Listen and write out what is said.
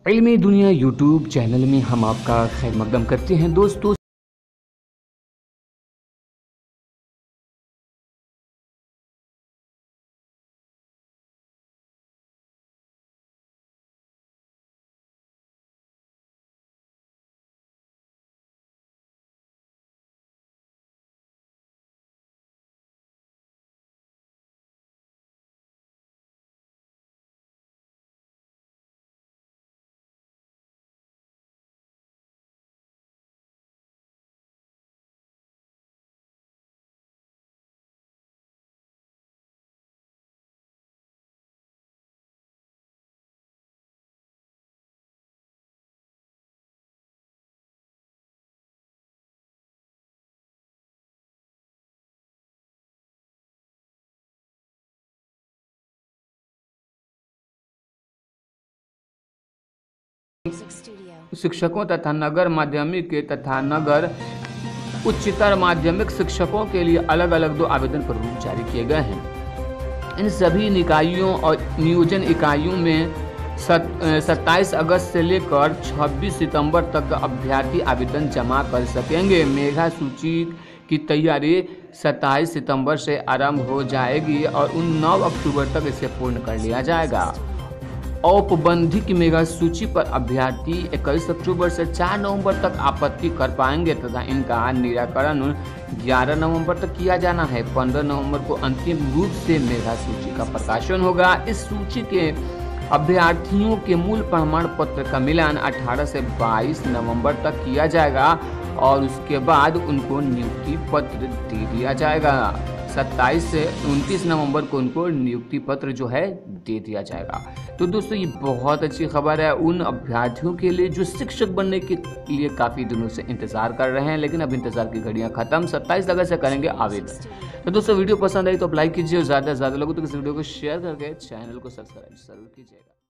इल्मी दुनिया YouTube channel में हम आपका खैर मकदम करते हैं दोस्तों। शिक्षकों तथा नगर माध्यमिक तथा नगर उच्चतर माध्यमिक शिक्षकों के लिए अलग अलग 2 आवेदन प्रारूप जारी किए गए हैं। इन सभी निकायों और नियोजन इकाइयों में 27 अगस्त से लेकर 26 सितंबर तक अभ्यर्थी आवेदन जमा कर सकेंगे। मेधा सूची की तैयारी 27 सितंबर से आरंभ हो जाएगी और 9 अक्टूबर तक इसे पूर्ण कर लिया जाएगा। औपबंधिक मेगा सूची पर अभ्यर्थी 21 अक्टूबर से 4 नवंबर तक आपत्ति कर पाएंगे तथा इनका निराकरण 11 नवंबर तक किया जाना है। 15 नवंबर को अंतिम रूप से मेगा सूची का प्रकाशन होगा। इस सूची के अभ्यर्थियों के मूल प्रमाण पत्र का मिलान 18 से 22 नवंबर तक किया जाएगा और उसके बाद उनको नियुक्ति पत्र दे दिया जाएगा। 27 से 29 नवंबर को उनको नियुक्ति पत्र जो है दे दिया जाएगा। तो दोस्तों ये बहुत अच्छी खबर है उन अभ्यर्थियों के लिए जो शिक्षक बनने के लिए काफ़ी दिनों से इंतज़ार कर रहे हैं, लेकिन अब इंतज़ार की घड़ियां खत्म। 27 अगस्त से करेंगे आवेदन। तो दोस्तों वीडियो पसंद आई तो आप लाइक कीजिए और ज़्यादा से ज़्यादा लोगों तक इस वीडियो को शेयर करके चैनल को सब्सक्राइब जरूर कीजिएगा।